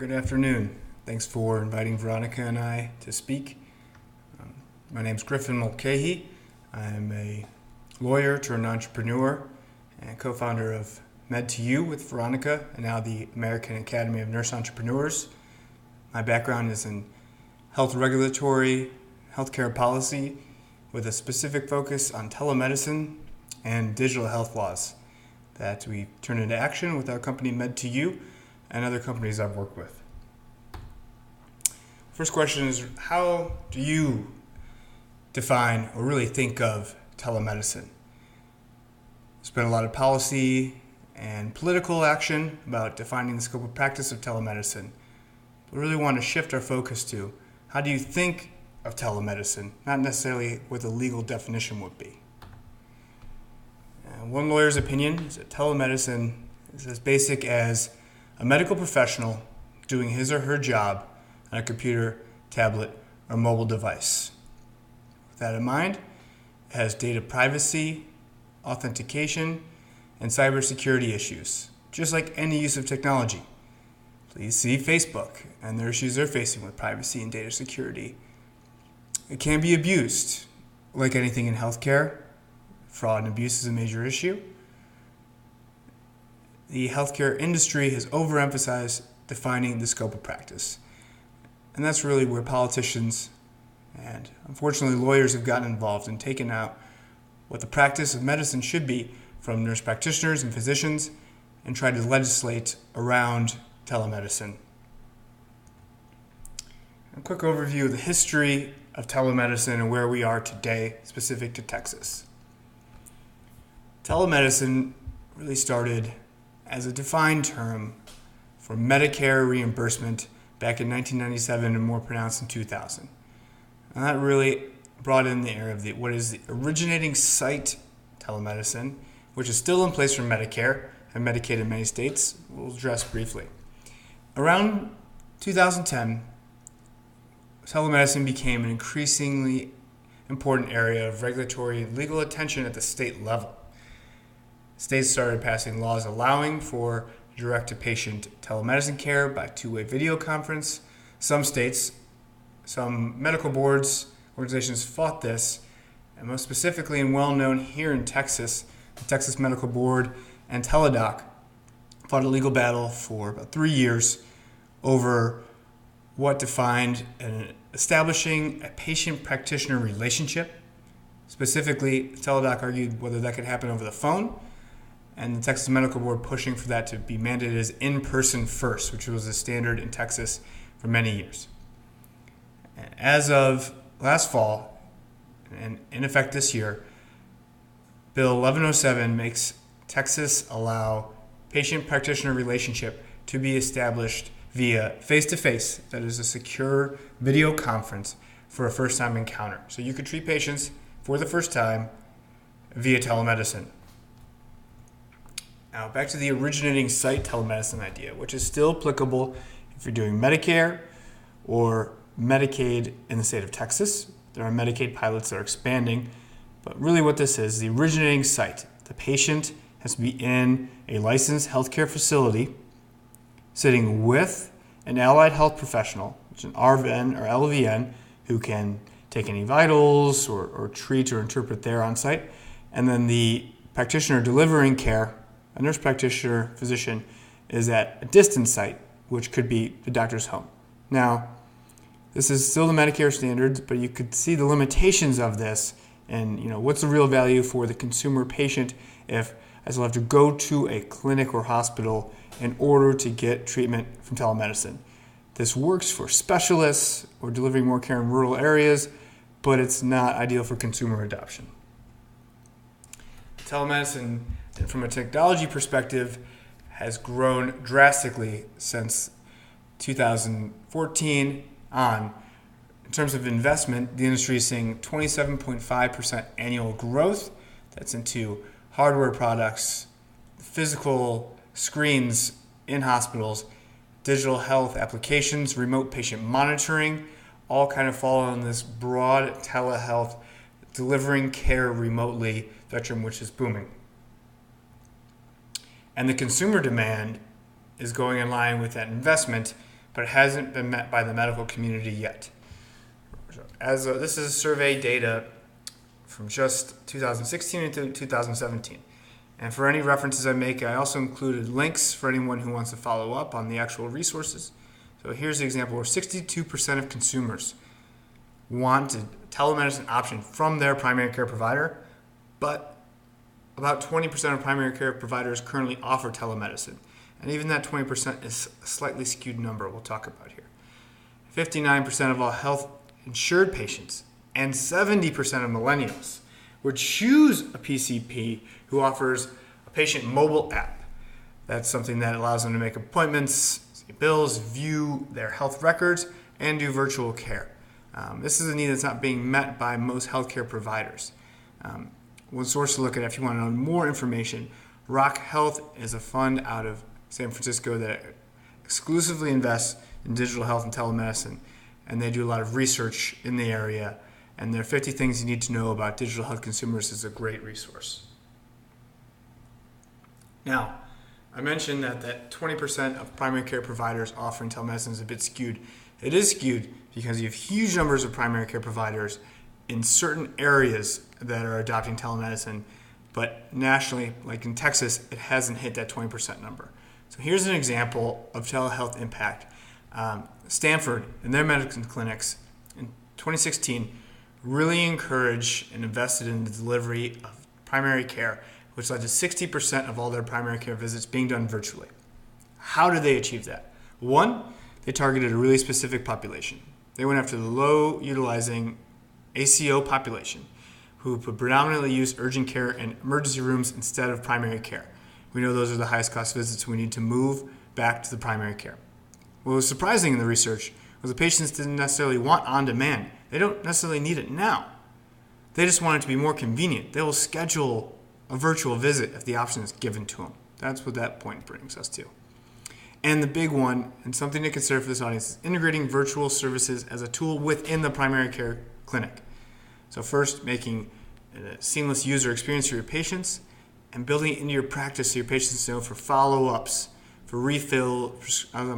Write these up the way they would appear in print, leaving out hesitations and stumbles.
Good afternoon. Thanks for inviting Veronica and I to speak. My name is Griffin Mulcahy. I'm a lawyer turned entrepreneur and co-founder of Med2U with Veronica and now the American Academy of Nurse Entrepreneurs. My background is in health regulatory, healthcare policy with a specific focus on telemedicine and digital health laws that we turn into action with our company Med2U and other companies I've worked with. First question is, how do you define or really think of telemedicine? There's been a lot of policy and political action about defining the scope of practice of telemedicine. We really want to shift our focus to how do you think of telemedicine, not necessarily what the legal definition would be. One lawyer's opinion is that telemedicine is as basic as a medical professional doing his or her job on a computer, tablet, or mobile device. With that in mind, it has data privacy, authentication, and cybersecurity issues, just like any use of technology. Please see Facebook and the issues they're facing with privacy and data security. It can be abused, like anything in healthcare. Fraud and abuse is a major issue. The healthcare industry has overemphasized defining the scope of practice. And that's really where politicians and unfortunately lawyers have gotten involved and taken out what the practice of medicine should be from nurse practitioners and physicians and tried to legislate around telemedicine. A quick overview of the history of telemedicine and where we are today, specific to Texas. Telemedicine really started as a defined term for Medicare reimbursement back in 1997 and more pronounced in 2000. And that really brought in the era of what is the originating site telemedicine, which is still in place for Medicare and Medicaid in many states. We'll address briefly. Around 2010, telemedicine became an increasingly important area of regulatory and legal attention at the state level. States started passing laws allowing for direct-to-patient telemedicine care by two-way video conference. Some states, some medical boards, organizations fought this, and most specifically and well-known here in Texas, the Texas Medical Board and Teledoc fought a legal battle for about 3 years over what defined establishing a patient-practitioner relationship. Specifically, Teledoc argued whether that could happen over the phone, and the Texas Medical Board pushing for that to be mandated as in-person first, which was a standard in Texas for many years. As of last fall, and in effect this year, Bill 1107 makes Texas allow patient-practitioner relationship to be established via face-to-face, that is a secure video conference for a first-time encounter. So you could treat patients for the first time via telemedicine. Now, back to the originating site telemedicine idea, which is still applicable if you're doing Medicare or Medicaid in the state of Texas. There are Medicaid pilots that are expanding, but really what this is, the originating site. The patient has to be in a licensed healthcare facility sitting with an allied health professional, which is an RVN or LVN, who can take any vitals or treat or interpret there on site, and then the practitioner delivering care, a nurse practitioner, physician, is at a distant site, which could be the doctor's home. Now, this is still the Medicare standards, but you could see the limitations of this and what's the real value for the consumer patient if I still have to go to a clinic or hospital in order to get treatment from telemedicine. This works for specialists or delivering more care in rural areas, but it's not ideal for consumer adoption. Telemedicine, from a technology perspective, has grown drastically since 2014 on. In terms of investment, the industry is seeing 27.5% annual growth. That's into hardware products, physical screens in hospitals, digital health applications, remote patient monitoring, all kind of fall on this broad telehealth, delivering care remotely spectrum, which is booming. And the consumer demand is going in line with that investment but it hasn't been met by the medical community yet. This is survey data from just 2016 into 2017. And for any references I make, I also included links for anyone who wants to follow up on the actual resources. So here's the example where 62% of consumers want a telemedicine option from their primary care provider, but about 20% of primary care providers currently offer telemedicine. And even that 20% is a slightly skewed number we'll talk about here. 59% of all health insured patients and 70% of millennials would choose a PCP who offers a patient mobile app. That's something that allows them to make appointments, see bills, view their health records, and do virtual care. This is a need that's not being met by most healthcare providers. One source to look at if you want to know more information, Rock Health is a fund out of San Francisco that exclusively invests in digital health and telemedicine, and they do a lot of research in the area, and their 50 Things You Need to Know About Digital Health Consumers is a great resource. Now, I mentioned that 20% of primary care providers offering telemedicine is a bit skewed. It is skewed because you have huge numbers of primary care providers in certain areas that are adopting telemedicine, but nationally, like in Texas, it hasn't hit that 20% number. So here's an example of telehealth impact. Stanford and their medicine clinics in 2016 really encouraged and invested in the delivery of primary care, which led to 60% of all their primary care visits being done virtually. How did they achieve that? One, they targeted a really specific population. They went after the low utilizing ACO population who would predominantly use urgent care and emergency rooms instead of primary care. We know those are the highest cost visits. We need to move back to the primary care. What was surprising in the research was the patients didn't necessarily want on-demand. They don't necessarily need it now. They just want it to be more convenient. They will schedule a virtual visit if the option is given to them. That's what that point brings us to. And the big one, and something to consider for this audience, is integrating virtual services as a tool within the primary care clinic. So first, making a seamless user experience for your patients and building it into your practice so your patients know for follow-ups, for refill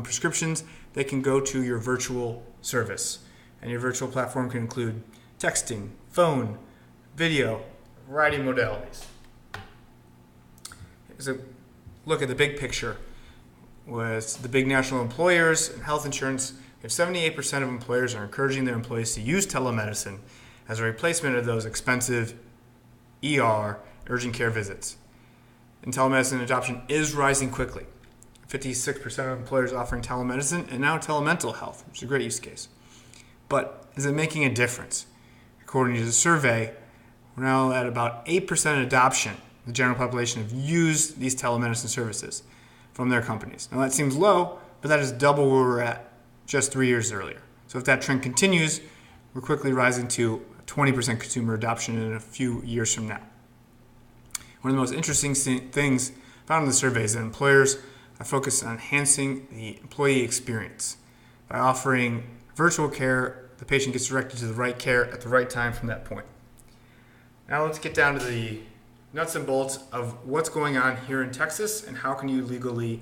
prescriptions, they can go to your virtual service. And your virtual platform can include texting, phone, video, a variety of modalities. Here's a look at the big picture. With the big national employers and health insurance, we have 78% of employers are encouraging their employees to use telemedicine as a replacement of those expensive ER urgent care visits. And telemedicine adoption is rising quickly. 56% of employers offering telemedicine and now telemental health, which is a great use case. But is it making a difference? According to the survey, we're now at about 8% adoption. The general population have used these telemedicine services from their companies. Now that seems low, but that is double where we were at just 3 years earlier. So if that trend continues, we're quickly rising to 20% consumer adoption in a few years from now. One of the most interesting things found in the survey is that employers are focused on enhancing the employee experience. By offering virtual care, the patient gets directed to the right care at the right time from that point. Now let's get down to the nuts and bolts of what's going on here in Texas and how can you legally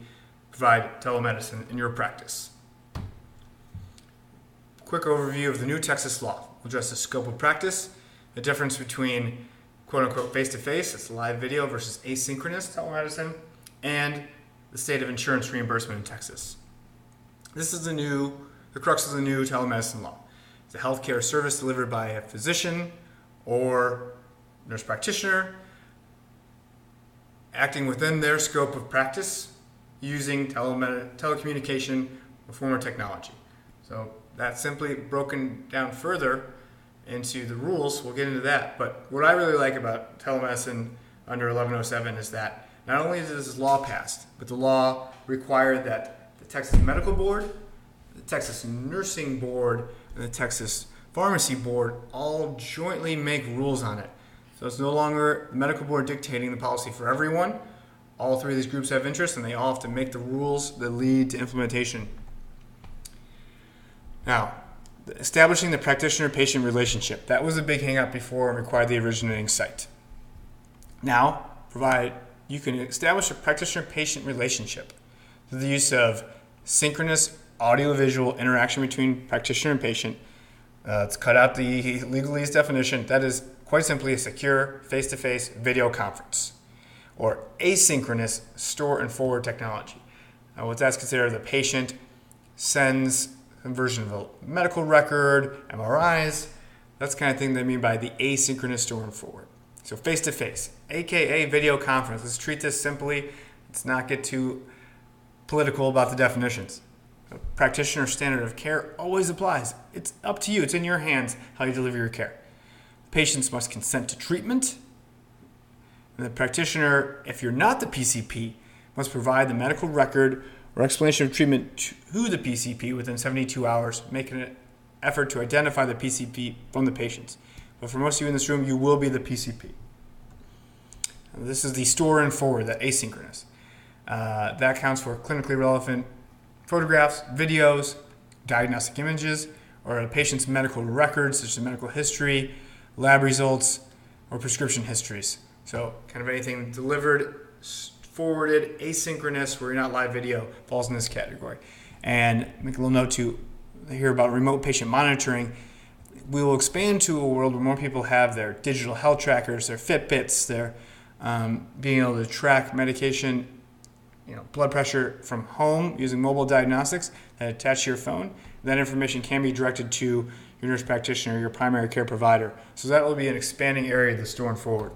provide telemedicine in your practice. Quick overview of the new Texas law. We'll address the scope of practice, the difference between quote-unquote face-to-face, that's live video, versus asynchronous telemedicine, and the state of insurance reimbursement in Texas. This is the crux of the new telemedicine law. It's a healthcare service delivered by a physician or nurse practitioner acting within their scope of practice using telecommunication or form of technology. So that's simply broken down further into the rules. We'll get into that. But what I really like about telemedicine under 1107 is that not only is this law passed, but the law required that the Texas Medical Board, the Texas Nursing Board, and the Texas Pharmacy Board all jointly make rules on it. So it's no longer the medical board dictating the policy for everyone. All three of these groups have interest, and they all have to make the rules that lead to implementation. Now, establishing the practitioner-patient relationship. That was a big hang-up before and required the originating site. Now, you can establish a practitioner-patient relationship through the use of synchronous audio-visual interaction between practitioner and patient. Let's cut out the legalese definition. That is quite simply a secure face-to-face video conference or asynchronous store and forward technology. What that's considered, the patient sends a version of a medical record, MRIs. That's the kind of thing they mean by the asynchronous store and forward. So face-to-face, aka video conference. Let's treat this simply. Let's not get too political about the definitions. The practitioner standard of care always applies. It's up to you. It's in your hands how you deliver your care. Patients must consent to treatment. And the practitioner, if you're not the PCP, must provide the medical record or explanation of treatment to the PCP within 72 hours, making an effort to identify the PCP from the patients. But for most of you in this room, you will be the PCP. This is the store and forward, that asynchronous. That counts for clinically relevant photographs, videos, diagnostic images, or a patient's medical records, such as medical history, lab results, or prescription histories. So kind of anything delivered, forwarded, asynchronous, where you're not live video, falls in this category. And make a little note to hear about remote patient monitoring. We will expand to a world where more people have their digital health trackers, their Fitbits, their being able to track medication, blood pressure from home using mobile diagnostics that attach to your phone. That information can be directed to your nurse practitioner, your primary care provider. So that will be an expanding area of the store and forward.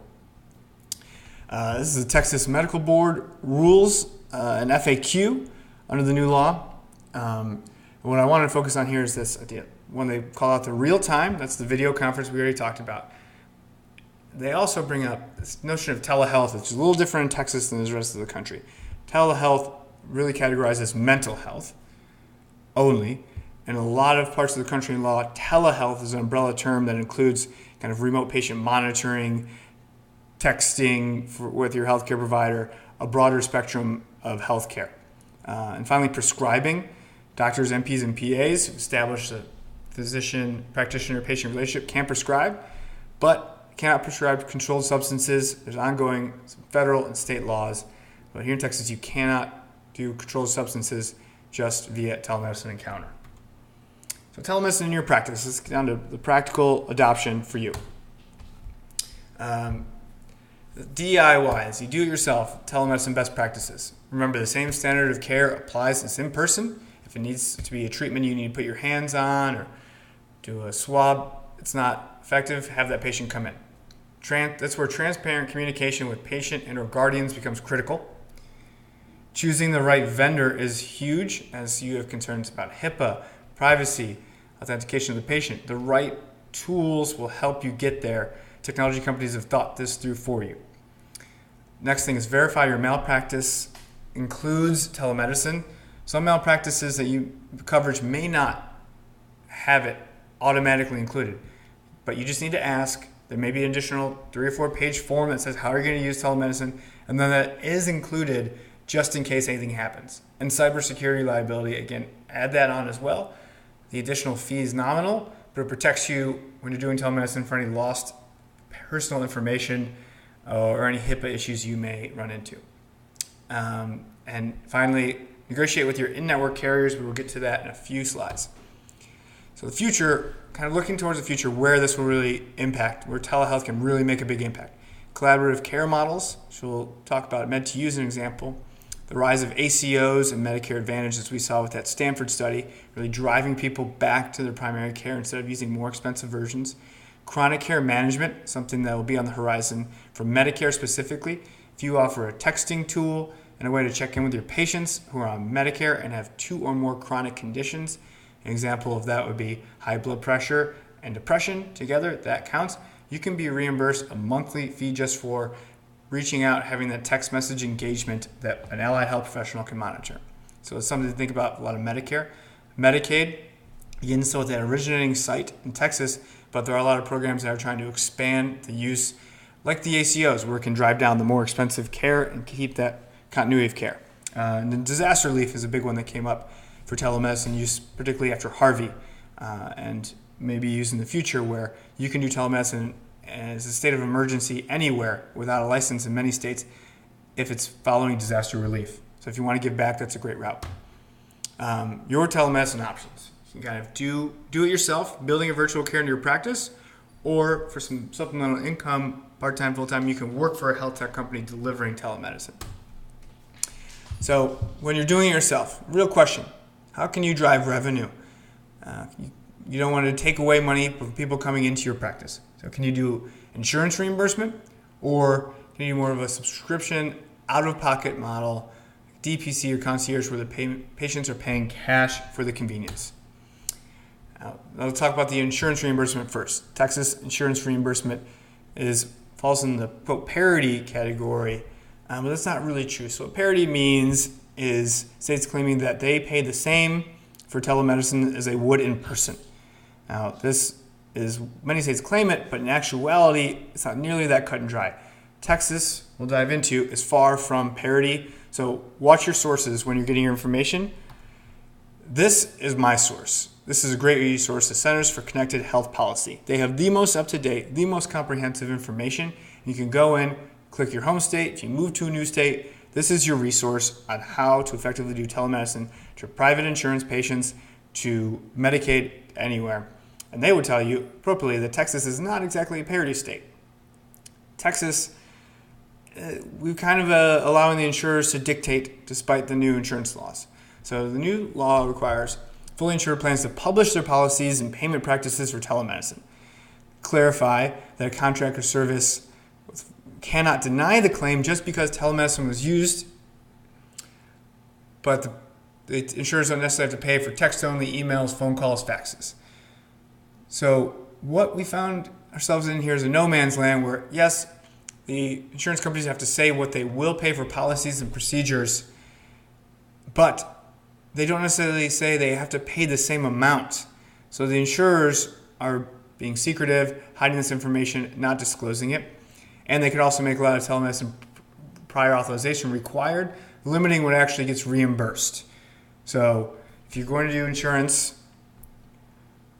This is the Texas Medical Board rules, an FAQ under the new law. What I want to focus on here is this idea. When they call out the real time, that's the video conference we already talked about. They also bring up this notion of telehealth, which is a little different in Texas than the rest of the country. Telehealth really categorized as mental health only. In a lot of parts of the country in law, telehealth is an umbrella term that includes kind of remote patient monitoring, texting with your healthcare provider, a broader spectrum of healthcare. And finally, prescribing. Doctors, NPs, and PAs who establish a physician-practitioner-patient relationship can prescribe, but cannot prescribe controlled substances. There's ongoing federal and state laws. But here in Texas, you cannot do controlled substances just via telemedicine encounter. So telemedicine in your practice, let's get down to the practical adoption for you. DIYs, you do it yourself, telemedicine best practices. Remember, the same standard of care applies as in person. If it needs to be a treatment you need to put your hands on or do a swab, it's not effective, have that patient come in. That's where transparent communication with patient and or guardians becomes critical. Choosing the right vendor is huge, as you have concerns about HIPAA, privacy, authentication of the patient. The right tools will help you get there. Technology companies have thought this through for you. Next thing is verify your malpractice includes telemedicine. Some malpractices that coverage may not have it automatically included, but you just need to ask. There may be an additional 3 or 4 page form that says how are you going to use telemedicine, and then that is included just in case anything happens. And cybersecurity liability, again, add that on as well. The additional fee is nominal, but it protects you when you're doing telemedicine for any lost personal information or any HIPAA issues you may run into. And finally, negotiate with your in-network carriers. We will get to that in a few slides. So the future, kind of looking towards the future where this will really impact, where telehealth can really make a big impact. Collaborative care models, which we'll talk about Med2U as an example. The rise of ACOs and Medicare Advantage, as we saw with that Stanford study, really driving people back to their primary care instead of using more expensive versions. Chronic care management, something that will be on the horizon for Medicare specifically. If you offer a texting tool and a way to check in with your patients who are on Medicare and have 2 or more chronic conditions, an example of that would be high blood pressure and depression together, that counts. You can be reimbursed a monthly fee just for reaching out, having that text message engagement that an allied health professional can monitor. So it's something to think about. A lot of Medicare. Medicaid, again, still at that originating site in Texas, but there are a lot of programs that are trying to expand the use, like the ACOs, where it can drive down the more expensive care and keep that continuity of care. And then disaster relief is a big one that came up for telemedicine use, particularly after Harvey, and maybe used in the future, where you can do telemedicine as a state of emergency anywhere without a license in many states if it's following disaster relief. So if you want to give back, that's a great route. your telemedicine options. You can kind of do it yourself, building a virtual care into your practice, or for some supplemental income, part-time, full-time, you can work for a health tech company delivering telemedicine. So when you're doing it yourself, real question, how can you drive revenue? You don't want to take away money from people coming into your practice. So can you do insurance reimbursement, or can you do more of a subscription, out-of-pocket model, DPC or concierge, where the patients are paying cash for the convenience? Let's talk about the insurance reimbursement first. Texas insurance reimbursement falls in the quote parity category, but that's not really true. So what parity means is states claiming that they pay the same for telemedicine as they would in person. Now, this is, many states claim it, but in actuality, it's not nearly that cut and dry. Texas, we'll dive into, is far from parity. So watch your sources when you're getting your information. This is my source. This is a great resource, the Centers for Connected Health Policy. They have the most up-to-date, the most comprehensive information. You can go in, click your home state. If you move to a new state, this is your resource on how to effectively do telemedicine to private insurance patients, to Medicaid, anywhere. And they would tell you appropriately that Texas is not exactly a parity state. Texas, we're kind of allowing the insurers to dictate despite the new insurance laws. So the new law requires fully insured plans to publish their policies and payment practices for telemedicine. Clarify that a contract or service cannot deny the claim just because telemedicine was used, but the insurers don't necessarily have to pay for text-only, emails, phone calls, faxes. So what we found ourselves in here is a no man's land where, yes, the insurance companies have to say what they will pay for policies and procedures, but they don't necessarily say they have to pay the same amount. So the insurers are being secretive, hiding this information, not disclosing it. And they could also make a lot of telemedicine prior authorization required, limiting what actually gets reimbursed. So if you're going to do insurance,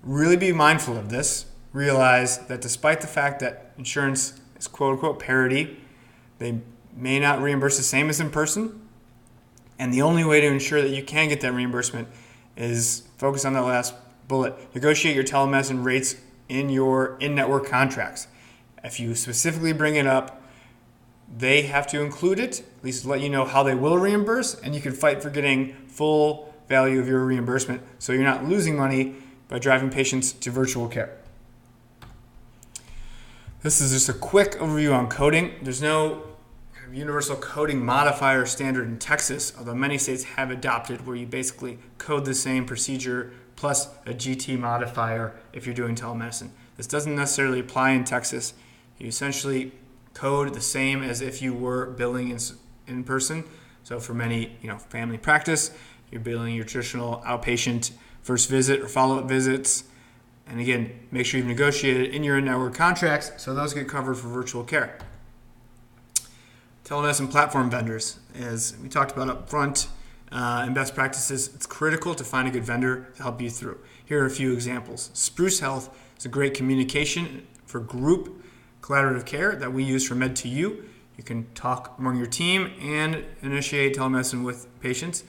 really be mindful of this. Realize that despite the fact that insurance is quote-unquote parity, they may not reimburse the same as in person. And the only way to ensure that you can get that reimbursement is focus on that last bullet. Negotiate your telemedicine rates in your in-network contracts. If you specifically bring it up, they have to include it, at least let you know how they will reimburse, and you can fight for getting full value of your reimbursement so you're not losing money by driving patients to virtual care. This is just a quick overview on coding. There's no universal coding modifier standard in Texas, although many states have adopted where you basically code the same procedure plus a GT modifier if you're doing telemedicine. This doesn't necessarily apply in Texas. You essentially code the same as if you were billing in person. So for many, family practice, you're billing your traditional outpatient first visit or follow-up visits. And again, make sure you've negotiated in your network contracts so those get covered for virtual care. Telemedicine platform vendors, as we talked about up front, and best practices, it's critical to find a good vendor to help you through. Here are a few examples. Spruce Health is a great communication for group collaborative care that we use for Med2U. You can talk among your team and initiate telemedicine with patients.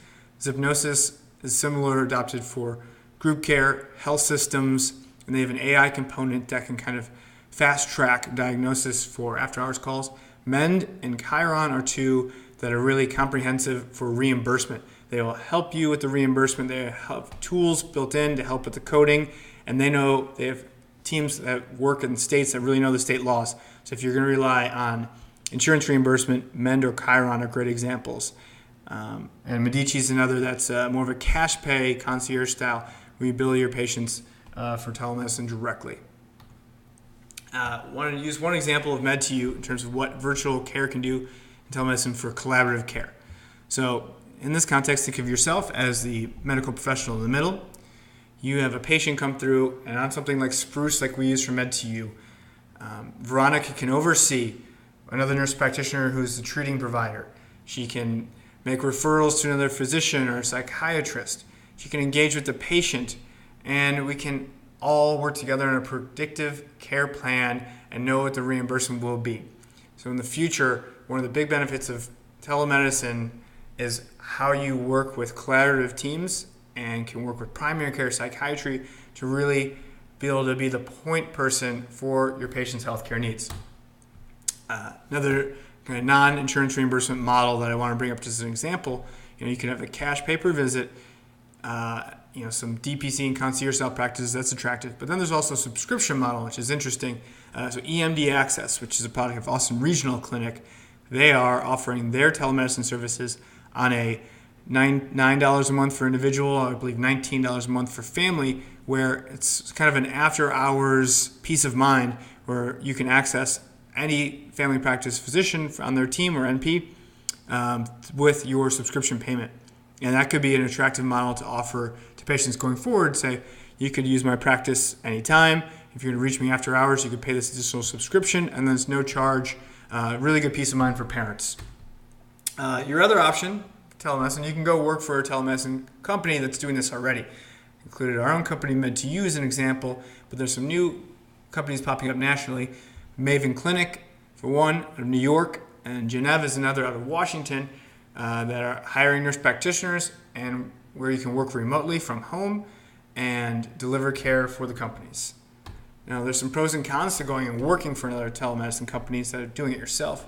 Hypnosis is similar, adopted for group care, health systems, and they have an AI component that can kind of fast track diagnosis for after-hours calls. Mend and Chiron are two that are really comprehensive for reimbursement. They will help you with the reimbursement. They have tools built in to help with the coding, and they have teams that work in states that really know the state laws. So if you're going to rely on insurance reimbursement, Mend or Chiron are great examples. And Medici is another that's more of a cash pay concierge style where you bill your patients for telemedicine directly. Wanted to use one example of Med2U in terms of what virtual care can do in telemedicine for collaborative care. So in this context, think of yourself as the medical professional in the middle. You have a patient come through, and on something like Spruce, like we use for Med2U, Veronica can oversee another nurse practitioner who's the treating provider. She can make referrals to another physician or psychiatrist. She can engage with the patient, and we can all work together on a predictive care plan and know what the reimbursement will be. So in the future, one of the big benefits of telemedicine is how you work with collaborative teams and can work with primary care psychiatry to really be able to be the point person for your patient's healthcare needs. Another kind of non-insurance reimbursement model that I want to bring up just as an example, you can have a cash pay-per-visit, some DPC and concierge style practices, that's attractive. But then there's also a subscription model, which is interesting. So EMD Access, which is a product of Austin Regional Clinic, they are offering their telemedicine services on a $9 a month for individual, I believe $19 a month for family, where it's kind of an after-hours peace of mind where you can access any family practice physician on their team or NP with your subscription payment. And that could be an attractive model to offer to patients going forward. Say, you could use my practice anytime. If you're going to reach me after hours, you could pay this additional subscription, and there's no charge. Really good peace of mind for parents. Your other option, telemedicine, you can go work for a telemedicine company that's doing this already. Included our own company, Med2U, as an example, but there's some new companies popping up nationally. Maven Clinic, for one, out of New York, and Geneva is another out of Washington, that are hiring nurse practitioners and where you can work remotely from home and deliver care for the companies. Now, there's some pros and cons to going and working for another telemedicine company instead of doing it yourself.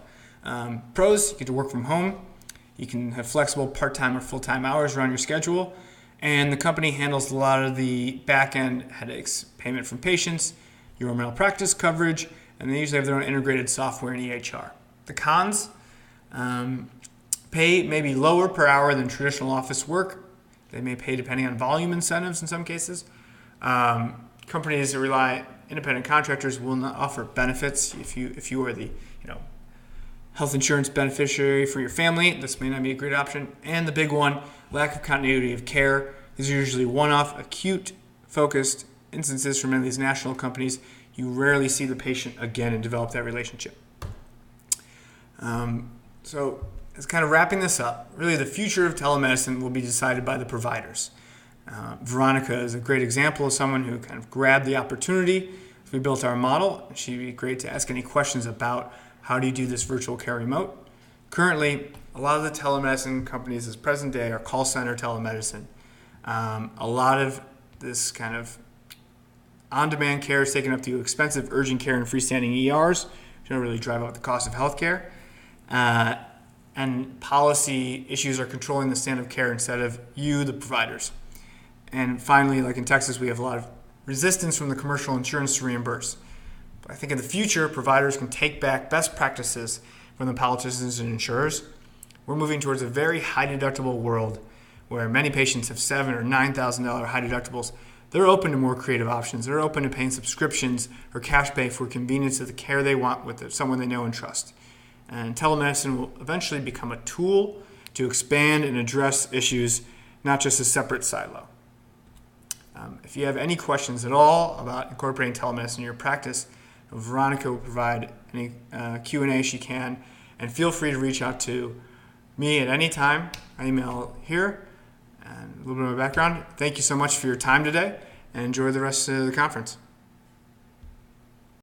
Pros, you get to work from home. You can have flexible part-time or full-time hours around your schedule. And the company handles a lot of the back-end headaches, payment from patients, your malpractice coverage, and they usually have their own integrated software and EHR. The cons, pay may be lower per hour than traditional office work. They may pay depending on volume incentives in some cases. Companies that rely independent contractors will not offer benefits. If you are the health insurance beneficiary for your family, this may not be a great option. And the big one, lack of continuity of care. These are usually one-off, acute-focused instances from many of these national companies. You rarely see the patient again and develop that relationship. So as kind of wrapping this up, really the future of telemedicine will be decided by the providers. Veronica is a great example of someone who kind of grabbed the opportunity as we built our model. She'd be great to ask any questions about how do you do this virtual care remote. Currently, a lot of the telemedicine companies as present day are call center telemedicine. A lot of this kind of on-demand care is taken up to expensive urgent care and freestanding ERs, which don't really drive up the cost of healthcare. And policy issues are controlling the standard of care instead of you, the providers. And finally, like in Texas, we have a lot of resistance from the commercial insurance to reimburse. But I think in the future, providers can take back best practices from the politicians and insurers. We're moving towards a very high deductible world where many patients have $7,000 or $9,000 high deductibles. They're open to more creative options. They're open to paying subscriptions or cash pay for convenience of the care they want with someone they know and trust. And telemedicine will eventually become a tool to expand and address issues, not just a separate silo. If you have any questions at all about incorporating telemedicine in your practice, Veronica will provide any Q&A she can, and feel free to reach out to me at any time. My email here, and a little bit of my background. Thank you so much for your time today, and enjoy the rest of the conference.